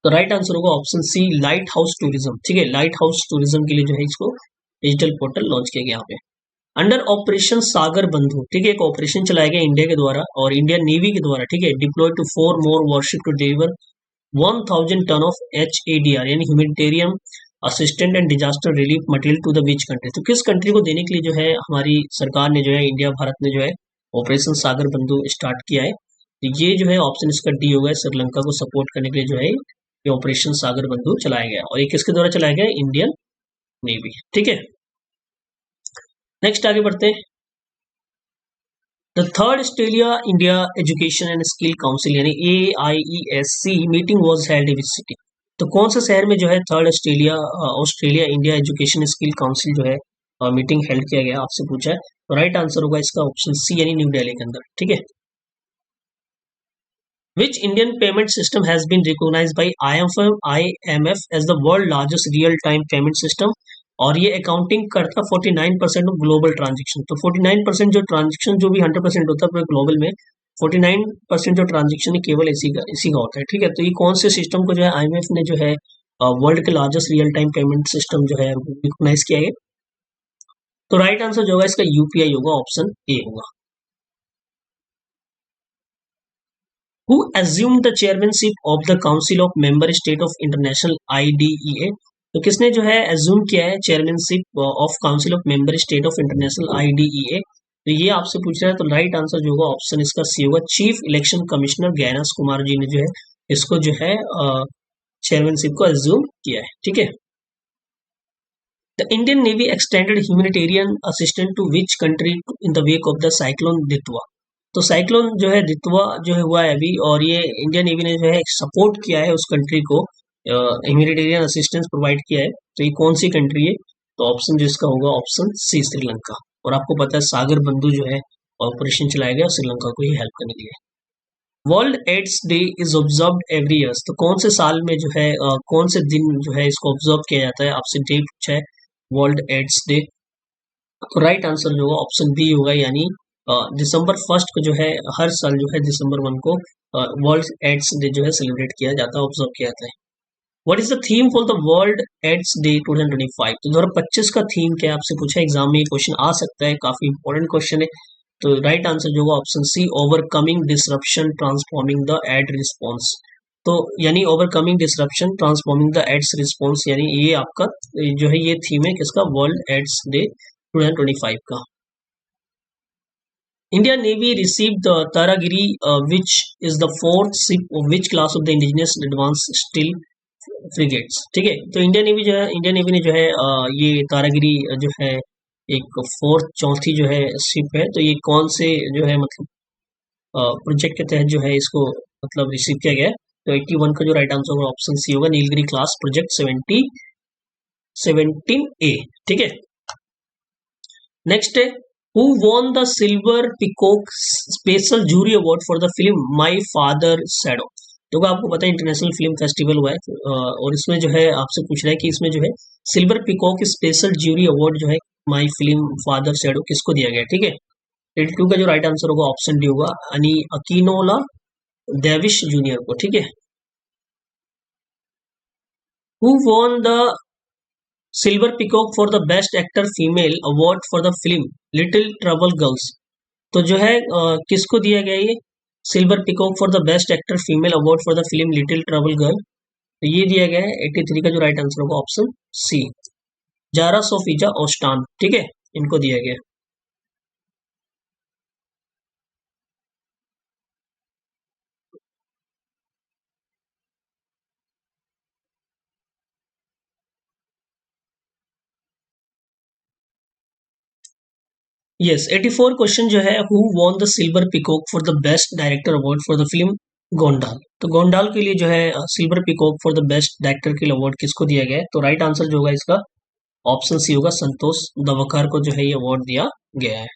तो राइट आंसर होगा option C, lighthouse tourism. ठीक है, लाइट हाउस टूरिज्म के लिए जो है इसको डिजिटल पोर्टल लॉन्च किया गया यहाँ पे। अंडर ऑपरेशन सागर बंधु, ठीक है, एक ऑपरेशन चलाया गया इंडिया के द्वारा और इंडियन नेवी के द्वारा, ठीक है, deploy to 4 more warship to deliver 1000 ton of HADR यानी humanitarian assistant and disaster relief material to the which country? तो किस कंट्री को देने के लिए जो है हमारी सरकार ने जो है इंडिया भारत ने जो है ऑपरेशन सागर बंधु स्टार्ट किया है? तो ये जो है ऑप्शन इसका डी होगा, श्रीलंका को सपोर्ट करने के लिए जो है ये ऑपरेशन सागर बंधु चलाया गया और ये किसके द्वारा चलाया गया? Indian navy. ठीक है, नेक्स्ट आगे बढ़ते हैं। The third Australia India education and skill council यानी AIESC meeting was held in which city? तो कौन सा शहर में जो है third Australia India education skill council जो है मीटिंग हेल्ड किया गया आपसे पूछा है, तो राइट आंसर होगा इसका ऑप्शन सी यानी न्यू दिल्ली के अंदर। ठीक है, Which Indian payment system has been recognized by IMF as the world largest real-time payment system? और ये अकाउंटिंग करता 49% ऑफ ग्लोबल ट्रांजेक्शन। तो 49% जो ट्रांजेक्शन जो भी 100% होता है पूरे ग्लोबल में, 49% जो ट्रांजेक्शन है केवल इसी का होता है। ठीक है, तो ये कौन से सिस्टम को जो है IMF ने जो है वर्ल्ड के largest real time payment system जो है रिकॉग्नाइज किया है? तो राइट आंसर जो होगा इसका UPI होगा, ऑप्शन ए होगा। Who assumed the chairmanship of the Council of Member State of International IDEA? तो किसने जो है assume किया है chairmanship of council of member state of international IDEA? तो ये आपसे पूछ रहा है, तो राइट आंसर जो होगा ऑप्शन इसका सी होगा, chief election commissioner Gyanesh Kumar ji ने जो है इसको जो है चेयरमैनशिप को assume किया है। ठीक है, the Indian navy extended humanitarian assistance to which country in the wake of the cyclone Ditwah? तो साइक्लोन जो है दितवा जो है हुआ है अभी और ये इंडियन नेवी ने जो है सपोर्ट किया है उस कंट्री को, ह्यूमैनिटेरियन असिस्टेंस प्रोवाइड किया है। तो ये कौन सी कंट्री है? तो ऑप्शन जिसका होगा ऑप्शन सी, श्रीलंका। और आपको पता है सागर बंधु जो है ऑपरेशन चलाया गया श्रीलंका को ही हेल्प करने के लिए। World AIDS day is observed every year? तो कौन से साल में जो है कौन से दिन जो है इसको ऑब्जर्व किया जाता है? आपसे डे पूछा है वर्ल्ड एड्स डे, तो राइट आंसर जो होगा ऑप्शन बी होगा, यानी दिसंबर 1 को जो है हर साल जो है दिसंबर 1 को वर्ल्ड एड्स डे जो है सेलिब्रेट किया जाता है, ऑब्जर्व किया जाता है। What is the theme for the world AIDS day 2025? तो 2025 का थीम क्या आपसे पूछा है, एग्जाम में ये क्वेश्चन आ सकता है, काफी इंपॉर्टेंट क्वेश्चन है। तो राइट आंसर जो होगा option C, overcoming disruption transforming the aid response. तो यानी overcoming disruption transforming the AIDS response, यानी ये आपका जो है ये थीम है किसका? वर्ल्ड एड्स डे 2025 का। Indian Navy received the Taragiri, which is the fourth ship of which class of the indigenous advanced steel frigates? ठीक है, तो इंडियन नेवी ने जो है ये तारागिरी जो है एक चौथी जो है शिप है, तो ये कौन से जो है मतलब प्रोजेक्ट के तहत जो है इसको मतलब रिसीव किया गया है? तो 81 का जो राइट आंसर होगा ऑप्शन सी होगा, नीलगिरी क्लास प्रोजेक्ट 17A। ठीक है, नेक्स्ट है who won the silver peacock special jury award for the film my father shadow. देखो आपको पता है इंटरनेशनल फिल्म फेस्टिवल हुआ है, और इसमें जो है आपसे पूछ रहा है कि इसमें जो है silver peacock special jury award जो है माई फिल्म फादर शैडो किसको दिया गया है, ठीक है। 82 का जो राइट आंसर होगा ऑप्शन डी होगा, अनी अकीनोला डेविश जूनियर को, ठीक है। Who won the silver peacock for the best actor female award for the film little trouble girls. तो जो है किसको दिया गया ये silver peacock for the best actor female award for the film little trouble girl. तो ये दिया गया है 83 का जो राइट आंसर होगा ऑप्शन सी, जारा सोफिजा ओस्टान, ठीक है, इनको दिया गया। यस 84 क्वेश्चन जो है, who won the silver peacock for the best director award for the film Gondal. तो गोंडाल के लिए जो है silver peacock for the best director के लिए अवार्ड किसको दिया गया है, तो राइट आंसर जो होगा इसका ऑप्शन सी होगा, संतोष दवकार को जो है ये अवार्ड दिया गया है।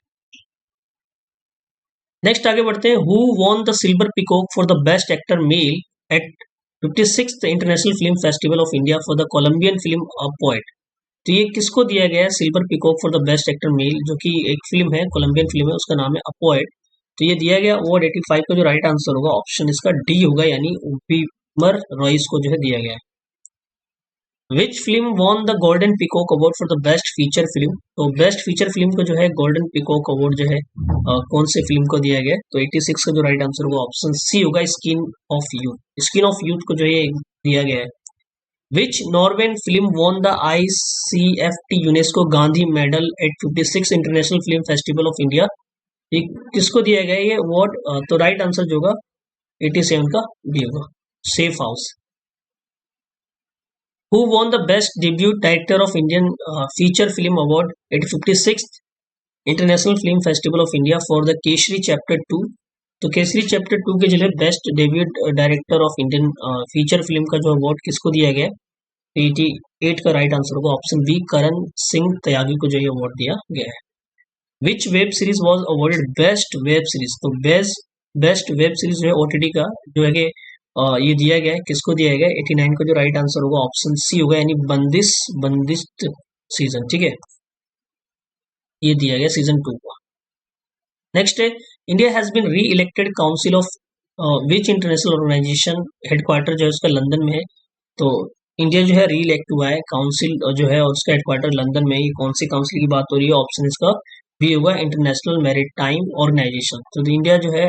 नेक्स्ट आगे बढ़ते हैं, who won the silver peacock for the best actor male at 56th international film festival of India for the Colombian film a poet. तो ये किसको दिया गया है silver peacock for the best actor male, जो कि एक फिल्म है कोलंबियन फिल्म है, उसका नाम है अ पोएट। तो ये दिया गया अवार्ड 85 का जो राइट आंसर होगा ऑप्शन इसका डी होगा, यानी विमर रॉयस को जो है दिया गया है। Which film won the golden peacock award for the best feature film. तो बेस्ट फीचर फिल्म को जो है गोल्डन पिकॉक अवार्ड जो है कौन से फिल्म को दिया गया है, तो 86 का जो राइट आंसर होगा ऑप्शन सी होगा, skin of youth. Skin of youth को जो है दिया गया है। Which Norwegian film won the ICFT UNESCO Gandhi medal at 56 international film festival of India. ये किसको दिया गया है ये अवार्ड, तो राइट आंसर जो होगा 87 का डी होगा, safe house. Who won the Best Debut Director of Indian Feature Film Award at 56th International Film Festival of India for the Kesari chapter 2। तो केसरी चैप्टर 2 के जो है best debut director of Indian feature film का जो अवार्ड किसको दिया गया है, 88 का राइट आंसर होगा ऑप्शन बी, करण सिंह त्यागी को जो ये अवार्ड दिया गया है। Which web series was awarded best web series. तो बेस्ट वेब सीरीज जो है OTT का जो है कि ये दिया गया है, किसको दिया गया है, 89 का जो राइट आंसर होगा ऑप्शन सी होगा, यानी बंदिश्त सीजन, ठीक है, ये दिया गया सीजन 2 का। नेक्स्ट है, India has been re elected council of which international organisation, headquarter जो है उसका लंदन में है। तो इंडिया जो है री इलेक्ट हुआ है काउंसिल जो है, और उसका हेडक्वार्टर लंदन में है। ये कौन सी काउंसिल की बात हो रही है, ऑप्शन इसका बी होगा, इंटरनेशनल मैरीटाइम ऑर्गेनाइजेशन। तो इंडिया जो है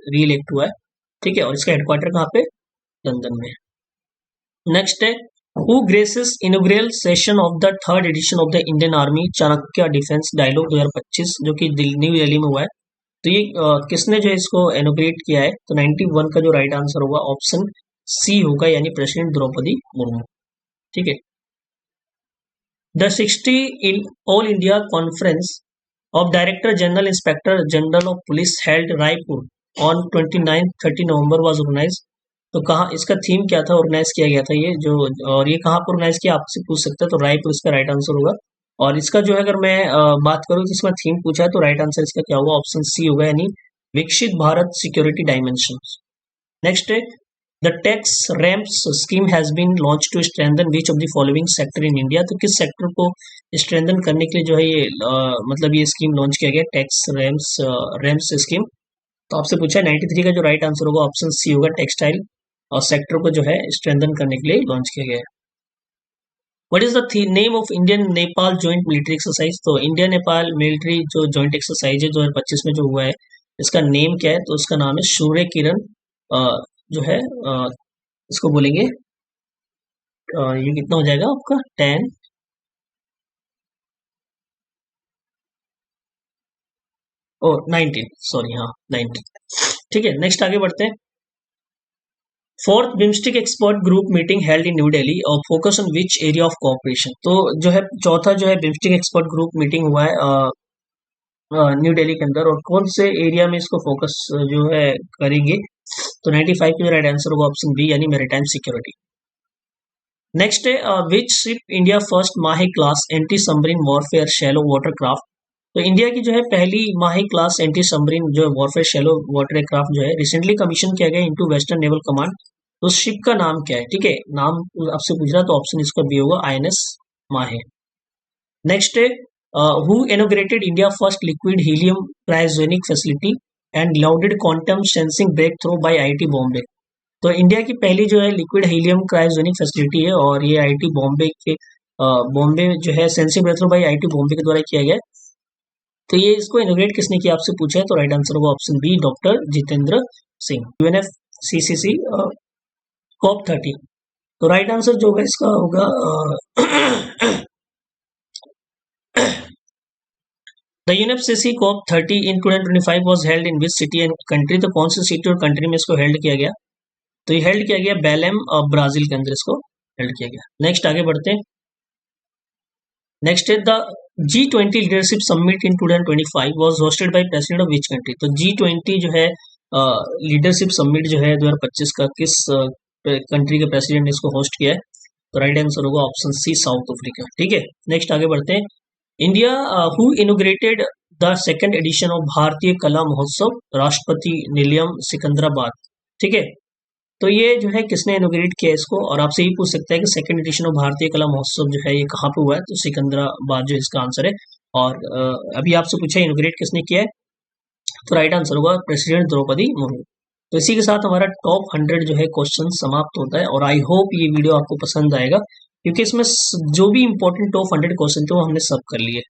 री इलेक्ट हुआ है, ठीक है, और इसका हेडक्वार्टर कहाँ पे, लंदन में। नेक्स्ट है, who graces inaugural session of the third edition of the Indian army Chanakya defence dialogue 2025, जो कि न्यू दिल्ली में हुआ है। तो ये किसने जो है इसको इनॉग्रेट किया है, तो 91 का जो राइट आंसर होगा ऑप्शन सी होगा, यानी प्रेसिडेंट द्रौपदी मुर्मू, ठीक है। The 60 in all India conference of director general inspector general of police held Raipur on 29-30 November was organise. तो कहाँ इसका थीम क्या था, ऑर्गेनाइज किया गया था ये जो, और ये कहाँ पर ऑर्गेनाइज किया आपसे पूछ सकता है, तो रायपुर इसका राइट आंसर होगा। और इसका जो है अगर मैं बात करूँ तो इसका थीम पूछा है, तो राइट आंसर इसका क्या होगा, ऑप्शन सी होगा, यानी Viksit Bharat security dimension. Next है, the tex ramps scheme has been launch to strengthen which of the following sector in India. तो किस सेक्टर को स्ट्रेंथन करने के लिए जो है ये मतलब ये स्कीम लॉन्च किया गया, टैक्स रैम्प्स स्कीम। तो आपसे पूछा है 93 का जो राइट आंसर होगा ऑप्शन सी होगा, टेक्सटाइल और सेक्टर को जो है स्ट्रेंथन करने के लिए लॉन्च किया गया है। What is the name of Indian Nepal joint military exercise. तो इंडिया नेपाल मिलिट्री जो जॉइंट एक्सरसाइज है 2025 में जो हुआ है, इसका नेम क्या है, तो उसका नाम है सूर्य किरण जो है इसको बोलेंगे ये कितना हो जाएगा आपका 10 और 19, सॉरी हाँ 19, ठीक है। नेक्स्ट आगे बढ़ते हैं, fourth BIMSTEC expert group meeting held in New Delhi और focus on which area of cooperation. तो जो है चौथा जो है बिम्स्टिक एक्सपर्ट ग्रुप मीटिंग हुआ है न्यू दिल्ली के अंदर, और कौन से एरिया में इसको फोकस जो है करेंगे, तो 95 का राइट आंसर होगा ऑप्शन बी, यानी मैरीटाइम सिक्योरिटी। नेक्स्ट है, which ship India first Mahe class anti submarine warfare shallow water craft. तो इंडिया की जो है पहली माही क्लास एंटी सबमरीन जो वॉरफेयर शैलो वाटर एयरक्राफ्ट जो है रिसेंटली कमीशन किया गया इनटू वेस्टर्न नेवल कमांड। तो शिप का नाम क्या है? ठीक है, नाम आपसे पूछ रहा तो ऑप्शन इसका बी होगा, INS माहे। नेक्स्ट है who inaugurated India first liquid helium cryogenic facility and lauded quantum sensing breakthrough by IIT Bombay. तो इंडिया की पहली जो है लिक्विड हीलियम क्रायोजेनिक फैसिलिटी है और ये IIT बॉम्बे के बॉम्बे जो है sensing breakthrough by IIT Bombay के द्वारा किया गया है। तो ये इसको इनोग्रेट किसने किया आपसे पूछा है, तो राइट आंसर होगा option B, doctor Jitendra Singh, UNFCCC COP30। तो राइट आंसर जो होगा इसका होगा the UNFCCC COP30 in 2025 was held in which city and country. तो कौन सी सिटी और कंट्री में इसको हेल्ड किया गया? तो ये हेल्ड किया गया बेलेम ब्राजील के अंदर इसको हेल्ड किया गया। नेक्स्ट आगे बढ़ते हैं। नेक्स्ट है the G20 leadership summit in 2025 was hosted by president of which country. तो G20 जो है लीडरशिप समिट जो है 2025 का किस कंट्री के प्रेसिडेंट ने इसको होस्ट किया है? तो राइट आंसर होगा ऑप्शन सी, साउथ अफ्रीका। ठीक है, नेक्स्ट आगे बढ़ते हैं। India who inaugurated the second edition of भारतीय कला महोत्सव, राष्ट्रपति निलयम सिकंदराबाद। ठीक है, तो ये जो है किसने इनोग्रेट किया इसको? और आपसे यही पूछ सकता है कि सेकंड एडिशन ऑफ भारतीय कला महोत्सव जो है ये कहाँ पे हुआ है? तो सिकंदराबाद जो इसका आंसर है। और अभी आपसे पूछा इनोग्रेट किसने किया है, तो राइट आंसर होगा प्रेसिडेंट द्रौपदी मुर्मू। तो इसी के साथ हमारा टॉप 100 जो है क्वेश्चन समाप्त होता है और आई होप ये वीडियो आपको पसंद आएगा क्योंकि इसमें जो भी इंपॉर्टेंट टॉप 100 क्वेश्चन थे वो हमने सब कर लिए।